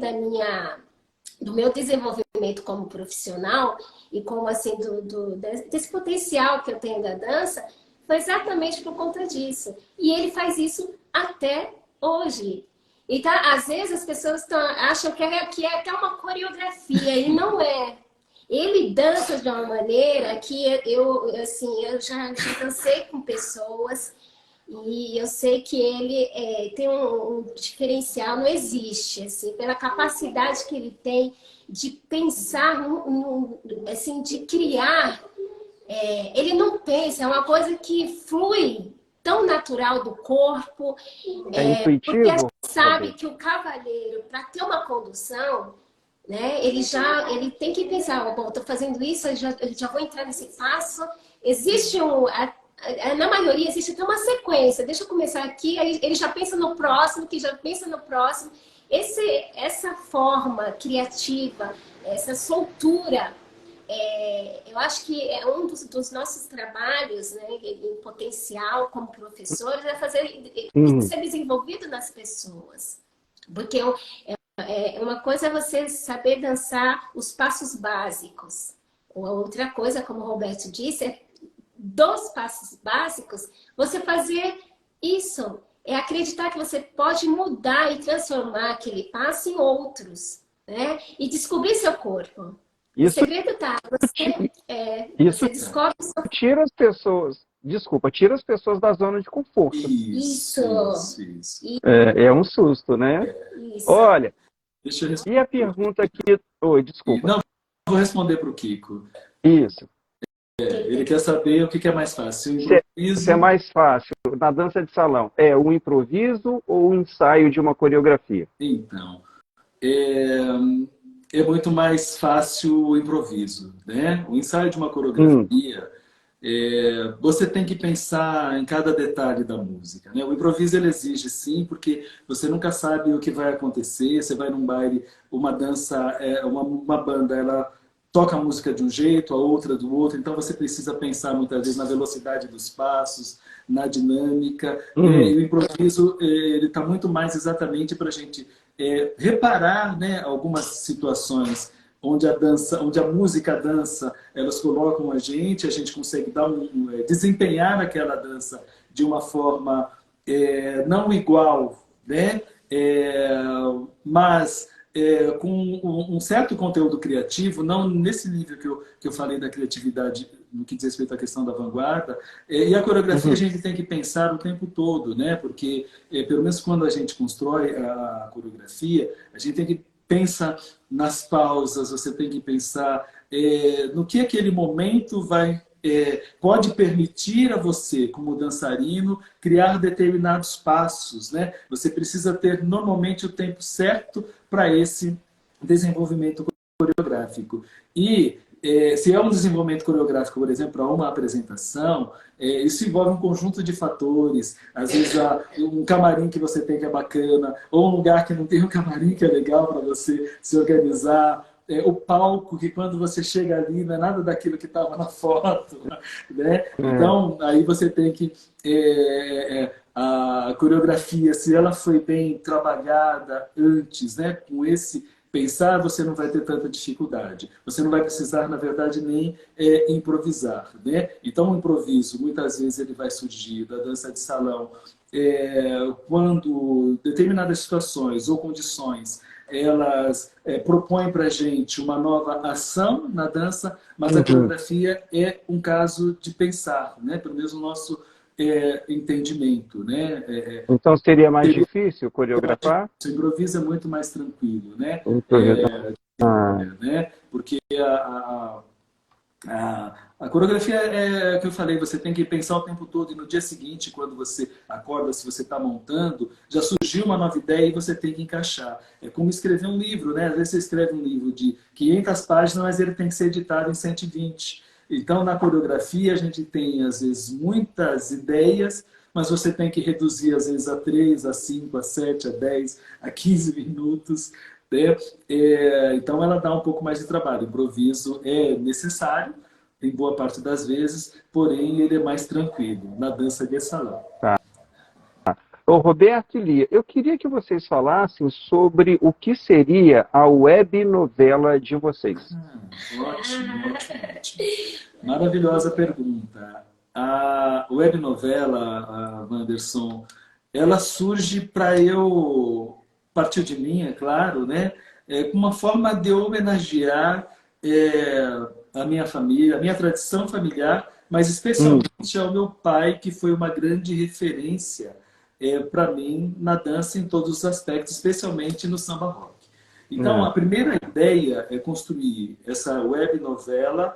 Speaker 3: do meu desenvolvimento como profissional e como assim desse potencial que eu tenho da dança, foi exatamente por conta disso. E ele faz isso até hoje. Então, às vezes as pessoas acham que é até uma coreografia, e não é. Ele dança de uma maneira que eu já dancei com pessoas e eu sei que ele tem um diferencial, não existe, assim, pela capacidade que ele tem de pensar, assim, de criar. Ele não pensa, é uma coisa que flui tão natural do corpo.
Speaker 1: Intuitivo.
Speaker 3: Porque a gente sabe que o cavaleiro, para ter uma condução, né, ele tem que pensar, bom, estou fazendo isso, eu já vou entrar nesse passo. Existe na maioria existe até uma sequência. Deixa eu começar aqui, aí ele já pensa no próximo, que já pensa no próximo. Essa forma criativa, essa soltura, eu acho que é um dos nossos trabalhos, né, em potencial como professores, é fazer isso ser desenvolvido nas pessoas. Porque uma coisa é você saber dançar os passos básicos. Outra coisa, como o Roberto disse, é dos passos básicos, você fazer isso. É acreditar que você pode mudar e transformar aquele passo em outros, né? E descobrir seu corpo. O segredo tá. Você descobre o seu...
Speaker 1: Tira as pessoas da zona de conforto.
Speaker 2: Isso.
Speaker 1: É um susto, né?
Speaker 3: Isso.
Speaker 1: Olha,
Speaker 2: Deixa eu responder.
Speaker 1: e a pergunta aqui... Oi, desculpa.
Speaker 2: Não, vou responder para o Kiko.
Speaker 1: Isso.
Speaker 2: Ele quer saber o que é mais fácil.
Speaker 1: Se é mais fácil na dança de salão, é o improviso ou o ensaio de uma coreografia?
Speaker 2: Então, é muito mais fácil o improviso, né? O ensaio de uma coreografia, você tem que pensar em cada detalhe da música, né? O improviso ele exige sim, porque você nunca sabe o que vai acontecer. Você vai num baile, uma dança, uma banda, ela toca a música de um jeito, a outra do outro, então você precisa pensar muitas vezes na velocidade dos passos, na dinâmica. E o improviso ele está muito mais exatamente para a gente reparar, né, algumas situações onde a música, a dança, elas colocam a gente consegue desempenhar aquela dança de uma forma não igual, né, mas com um certo conteúdo criativo, não nesse nível que eu falei da criatividade no que diz respeito à questão da vanguarda. E a coreografia a gente tem que pensar o tempo todo, né? Porque pelo menos quando a gente constrói a coreografia, a gente tem que pensar nas pausas, você tem que pensar no que aquele momento pode permitir a você, como dançarino, criar determinados passos, né? Você precisa ter normalmente o tempo certo para esse desenvolvimento coreográfico. E se é um desenvolvimento coreográfico, por exemplo, para uma apresentação, isso envolve um conjunto de fatores. Às vezes, um camarim que você tem que é bacana, ou um lugar que não tem um camarim que é legal para você se organizar. O palco, que quando você chega ali não é nada daquilo que estava na foto, né? Então, aí você tem que... a coreografia, se ela foi bem trabalhada antes, né? Com esse pensar, você não vai ter tanta dificuldade. Você não vai precisar, na verdade, nem improvisar, né? Então, o improviso, muitas vezes, ele vai surgir da dança de salão quando determinadas situações ou condições elas propõem para a gente uma nova ação na dança, mas a coreografia é um caso de pensar, né? Pelo menos no nosso entendimento, né?
Speaker 1: Então seria mais difícil coreografar?
Speaker 2: O improviso é muito mais tranquilo, né? Né? Porque a coreografia é o que eu falei, você tem que pensar o tempo todo e no dia seguinte, quando você acorda, se você está montando, já surgiu uma nova ideia e você tem que encaixar. É como escrever um livro, né? Às vezes você escreve um livro de 500 páginas, mas ele tem que ser editado em 120. Então, na coreografia, a gente tem, às vezes, muitas ideias, mas você tem que reduzir, às vezes, a 3, a 5, a 7, a 10, a 15 minutos. Né? Então, ela dá um pouco mais de trabalho. O improviso é necessário, em boa parte das vezes, porém, ele é mais tranquilo na dança de salão.
Speaker 1: Tá. Ô, Roberto e Lia, eu queria que vocês falassem sobre o que seria a web novela de vocês.
Speaker 2: Ótimo. Maravilhosa pergunta. A web novela, Wanderson, ela surge para eu, partir de mim, é claro, né? Uma forma de homenagear a minha família, a minha tradição familiar, mas especialmente ao meu pai, que foi uma grande referência para mim na dança em todos os aspectos, especialmente no samba rock. Então, a primeira ideia é construir essa web novela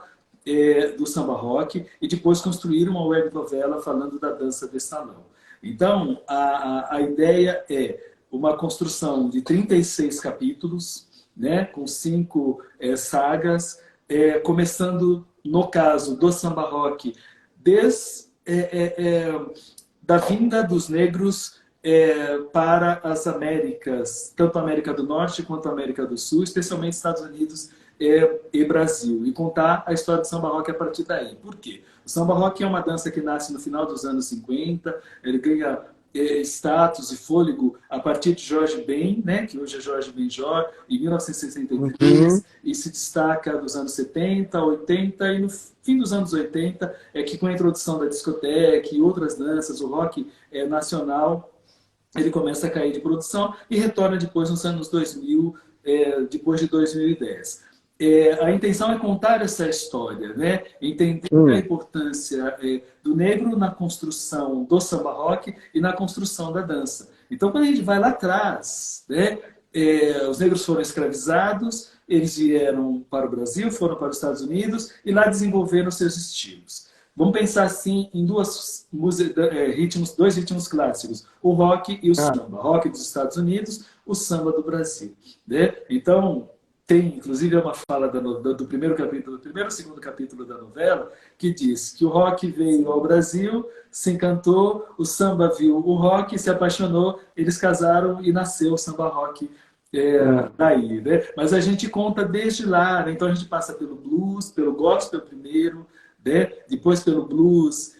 Speaker 2: do samba rock e depois construir uma web novela falando da dança de salão. Então, a ideia é uma construção de 36 capítulos, né, com 5 sagas, começando, no caso do samba rock, desde da vinda dos negros para as Américas, tanto a América do Norte quanto a América do Sul, especialmente Estados Unidos e Brasil, e contar a história do samba rock a partir daí. Por quê? O samba rock é uma dança que nasce no final dos anos 50, ele ganha status e fôlego a partir de Jorge Ben, né, que hoje é Jorge Benjor, em 1963, e se destaca dos anos 70, 80, e no fim dos anos 80 é que com a introdução da discoteca e outras danças, o rock nacional, ele começa a cair de produção e retorna depois nos anos 2000, depois de 2010. A intenção é contar essa história, né? Entender a importância do negro na construção do samba rock e na construção da dança. Então, quando a gente vai lá atrás, né? Os negros foram escravizados, eles vieram para o Brasil, foram para os Estados Unidos e lá desenvolveram seus estilos. Vamos pensar assim em dois ritmos clássicos, o rock e o samba. Rock dos Estados Unidos, o samba do Brasil. Né? Então, tem inclusive uma fala do primeiro e segundo capítulo da novela, que diz que o rock veio ao Brasil, se encantou, o samba viu o rock, se apaixonou, eles casaram e nasceu o samba rock daí. Né? Mas a gente conta desde lá, né? Então a gente passa pelo blues, pelo gospel primeiro, né? Depois pelo blues,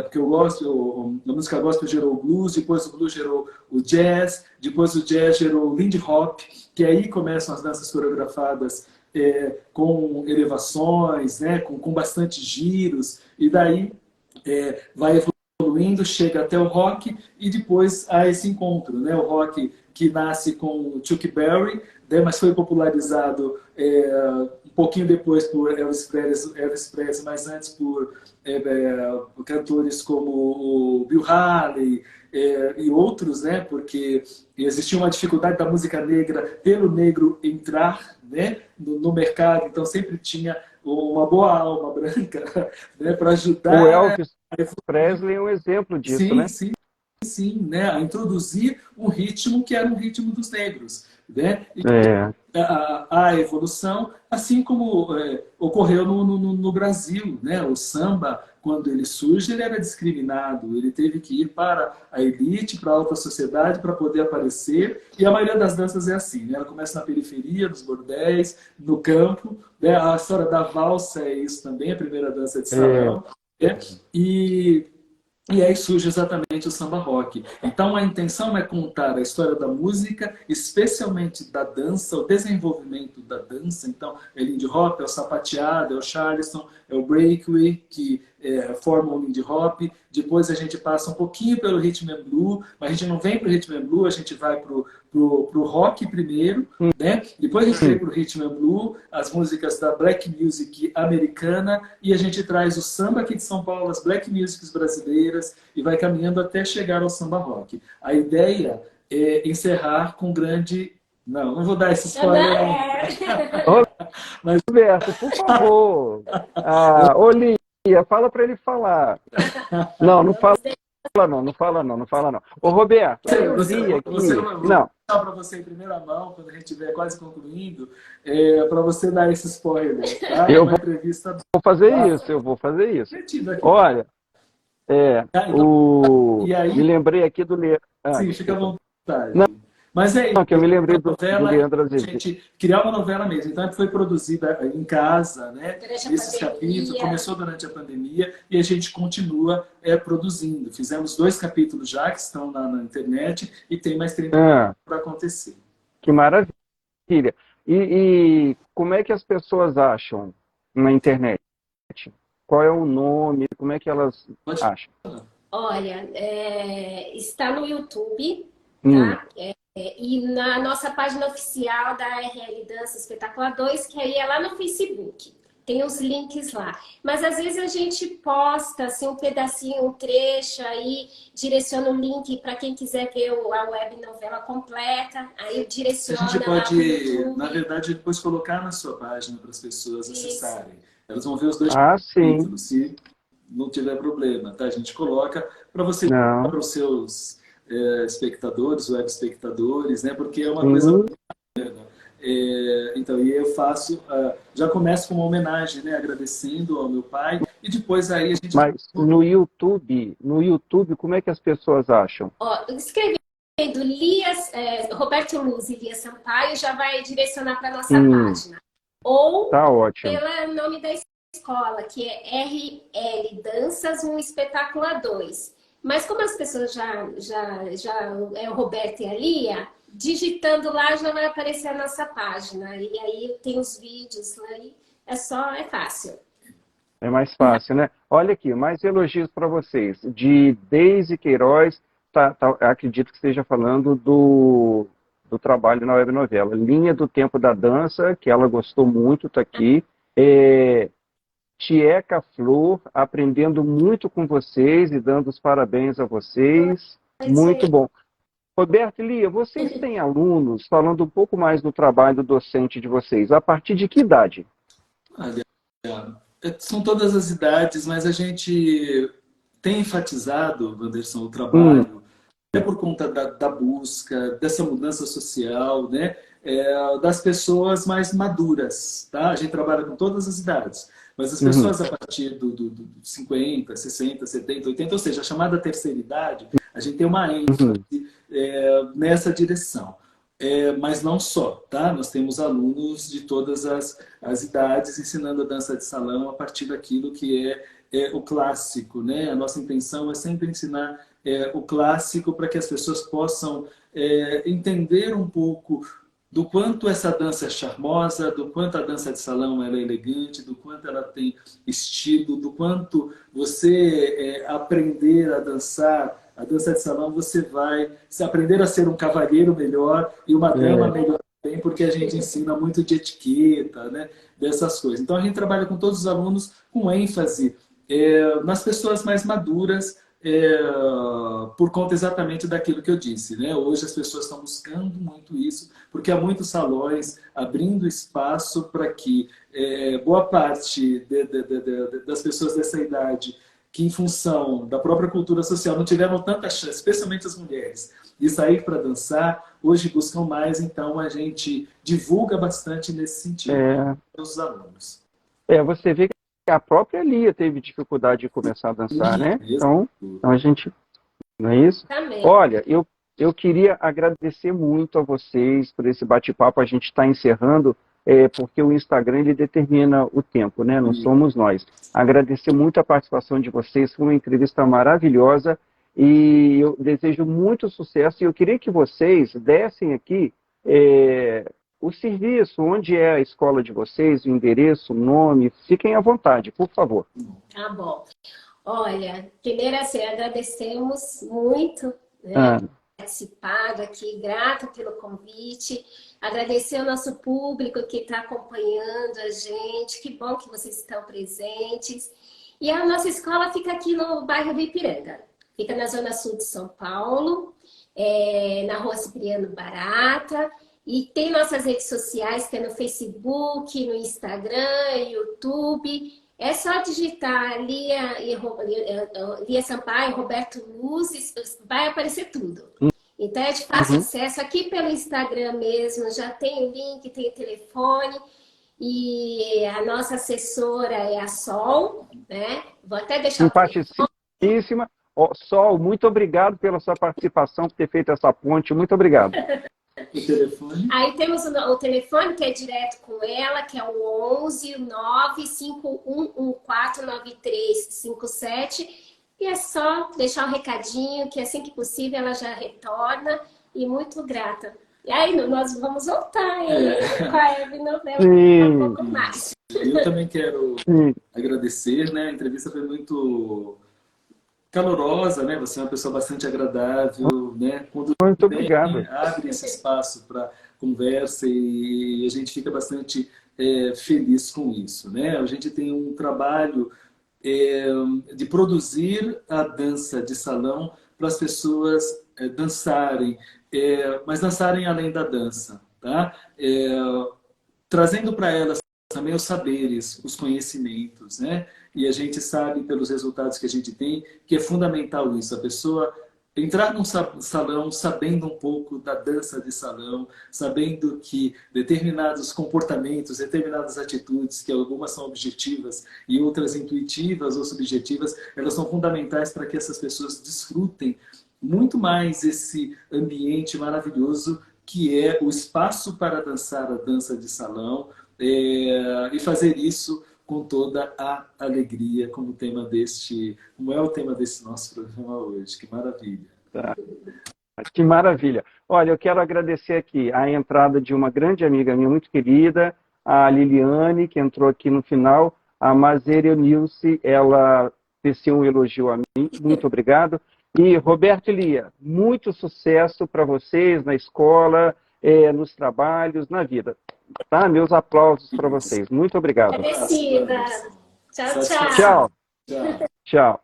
Speaker 2: porque a música gospel gerou o blues, depois o blues gerou o jazz, depois o jazz gerou o Lindy Hop, que aí começam as danças coreografadas com elevações, né? com bastante giros, e daí vai evoluindo, chega até o rock, e depois há esse encontro, né? O rock que nasce com Chuck Berry, né? Mas foi popularizado um pouquinho depois por Elvis Presley, mas antes por cantores como o Bill Haley e outros, né? Porque existia uma dificuldade da música negra pelo negro entrar, né? no mercado, então sempre tinha uma boa alma branca, né? Para ajudar.
Speaker 1: O Elvis Presley é um exemplo disso,
Speaker 2: sim,
Speaker 1: né?
Speaker 2: Sim, né? A introduzir um ritmo que era um ritmo dos negros. Né? E a evolução, assim como ocorreu no Brasil, né? O samba, quando ele surge, ele era discriminado, ele teve que ir para a elite, para a alta sociedade para poder aparecer, e a maioria das danças é assim, né? Ela começa na periferia, nos bordéis, no campo, né? A história da valsa é isso também, a primeira dança de salão, né? E aí surge exatamente o samba rock. Então a intenção é contar a história da música, especialmente da dança, o desenvolvimento da dança. Então é Lindy Hop, é o sapateado, é o charleston, é o breakaway, que formam o Lindy Hop. Depois a gente passa um pouquinho pelo Rhythm and Blues, mas a gente não vem para o Rhythm and Blues, a gente vai para pro rock primeiro, né? Depois a gente veio pro Rhythm and Blues, as músicas da Black Music americana, e a gente traz o samba aqui de São Paulo, as Black Musics brasileiras, e vai caminhando até chegar ao samba rock. A ideia é encerrar com grande... Não vou dar esse spoiler.
Speaker 1: Mas, Roberto, por favor. Ô, Lia, fala para ele falar. Não fala não. Ô, Roberto, eu vi aqui... Não.
Speaker 2: Para você em primeira mão, quando a gente estiver quase concluindo, para você dar esse spoiler. Tá?
Speaker 1: Eu vou fazer isso. Olha,
Speaker 2: e aí,
Speaker 1: me lembrei aqui do Leandro.
Speaker 2: Sim, fica à vontade.
Speaker 1: Não,
Speaker 2: mas é
Speaker 1: que eu me lembrei do Leandro
Speaker 2: a gente criar uma novela mesmo. Então, foi produzida em casa, né? Esses capítulos, começou durante a pandemia e a gente continua produzindo. Fizemos 2 capítulos já, que estão na internet, e tem mais 30 para acontecer.
Speaker 1: Que maravilha! E como é que as pessoas acham na internet? Qual é o nome? Como é que elas acham?
Speaker 3: Olha, está no YouTube, tá? E na nossa página oficial da RL Dança Espetacular 2, que aí é lá no Facebook. Tem os links lá. Mas às vezes a gente posta assim, um pedacinho, um trecho, aí direciona o link para quem quiser ver a web novela completa. Aí direciona.
Speaker 2: A gente pode, na verdade, depois colocar na sua página para as pessoas acessarem. Elas vão ver os 2 capítulos, se não tiver problema, tá? A gente coloca para você, para os seus espectadores, web espectadores, né? Porque é uma coisa... Então, e eu faço... já começo com uma homenagem, né? Agradecendo ao meu pai, e depois aí a gente...
Speaker 1: Mas no YouTube, como é que as pessoas acham?
Speaker 3: Escrevendo Roberto Luz e Lia Sampaio já vai direcionar para a nossa página. Ou
Speaker 1: tá ótimo.
Speaker 3: pelo nome da escola, que é RL Danças, um Espetacular 2. Mas como as pessoas já é o Roberto e a Lia, digitando lá já vai aparecer a nossa página. E aí tem os vídeos lá, é fácil.
Speaker 1: É mais fácil, né? Olha aqui, mais elogios para vocês. De Deise Queiroz, acredito que esteja falando do trabalho na web novela. Linha do Tempo da Dança, que ela gostou muito, está aqui. Tieca Flor, aprendendo muito com vocês e dando os parabéns a vocês. Muito bom. Roberto e Lia, vocês têm alunos, falando um pouco mais do trabalho docente de vocês, a partir de que idade?
Speaker 2: São todas as idades, mas a gente tem enfatizado, Wanderson, o trabalho, até por conta da busca, dessa mudança social, né? Das pessoas mais maduras. Tá? A gente trabalha com todas as idades. Mas as pessoas a partir do 50, 60, 70, 80, ou seja, a chamada terceira idade, a gente tem uma ênfase nessa direção. Mas não só, tá? Nós temos alunos de todas as idades ensinando a dança de salão a partir daquilo que é o clássico, né? A nossa intenção é sempre ensinar o clássico para que as pessoas possam entender um pouco do quanto essa dança é charmosa, do quanto a dança de salão ela é elegante, do quanto ela tem estilo, do quanto você aprender a dançar a dança de salão, você vai aprender a ser um cavalheiro melhor e uma dama melhor também, porque a gente ensina muito de etiqueta, né, dessas coisas. Então a gente trabalha com todos os alunos com ênfase nas pessoas mais maduras, por conta exatamente daquilo que eu disse, né? Hoje as pessoas estão buscando muito isso, porque há muitos salões abrindo espaço para que boa parte das pessoas dessa idade, que em função da própria cultura social não tiveram tanta chance, especialmente as mulheres, de sair para dançar, hoje buscam mais, então a gente divulga bastante nesse sentido para os alunos.
Speaker 1: Você vê que a própria Lia teve dificuldade de começar a dançar, né? Então a gente... Não é isso?
Speaker 3: Também.
Speaker 1: Olha, eu queria agradecer muito a vocês por esse bate-papo. A gente está encerrando, porque o Instagram ele determina o tempo, né? Não somos nós. Agradecer muito a participação de vocês. Foi uma entrevista maravilhosa e eu desejo muito sucesso. E eu queria que vocês dessem aqui o serviço, onde é a escola de vocês, o endereço, o nome. Fiquem à vontade, por favor.
Speaker 3: Tá bom. Olha, primeiro assim, agradecemos muito, né? participado aqui, grata pelo convite, agradecer ao nosso público que está acompanhando a gente, que bom que vocês estão presentes. E a nossa escola fica aqui no bairro do Ipiranga, fica na zona sul de São Paulo, na rua Cipriano Barata, e tem nossas redes sociais, que é no Facebook, no Instagram, YouTube. É só digitar Lia Sampaio, Roberto Luz, vai aparecer tudo. Então é de fácil acesso. Aqui pelo Instagram mesmo, já tem o link, tem o telefone. E a nossa assessora é a Sol, né? Vou até deixar
Speaker 1: simpaticíssima. Sol, muito obrigado pela sua participação, por ter feito essa ponte. Muito obrigado.
Speaker 2: O telefone?
Speaker 3: Aí temos o telefone, que é direto com ela, que é o 11 951149357. E é só deixar o recadinho, que assim que possível ela já retorna. E muito grata. E aí nós vamos voltar com a Eve Novela um pouco mais.
Speaker 2: Eu também quero agradecer, né? A entrevista foi muito calorosa, né? Você é uma pessoa bastante agradável, né? Quando
Speaker 1: muito obrigado.
Speaker 2: Abre esse espaço para conversa e a gente fica bastante feliz com isso, né? A gente tem um trabalho de produzir a dança de salão para as pessoas dançarem, mas dançarem além da dança, tá? Trazendo para elas também os saberes, os conhecimentos, né? E a gente sabe pelos resultados que a gente tem que é fundamental isso, a pessoa entrar num salão sabendo um pouco da dança de salão, sabendo que determinados comportamentos, determinadas atitudes, que algumas são objetivas e outras intuitivas ou subjetivas, elas são fundamentais para que essas pessoas desfrutem muito mais esse ambiente maravilhoso que é o espaço para dançar a dança de salão e fazer isso com toda a alegria, como é o tema desse nosso programa hoje. Que maravilha.
Speaker 1: Tá. Que maravilha. Olha, eu quero agradecer aqui a entrada de uma grande amiga minha, muito querida, a Liliane, que entrou aqui no final, a Mazéria Nilce, ela teceu um elogio a mim, muito obrigado. E Roberto e Lia, muito sucesso para vocês na escola, nos trabalhos, na vida. Tá? Meus aplausos para vocês. Muito obrigado.
Speaker 3: Agradecida. Tchau, tchau.
Speaker 1: Tchau. Tchau.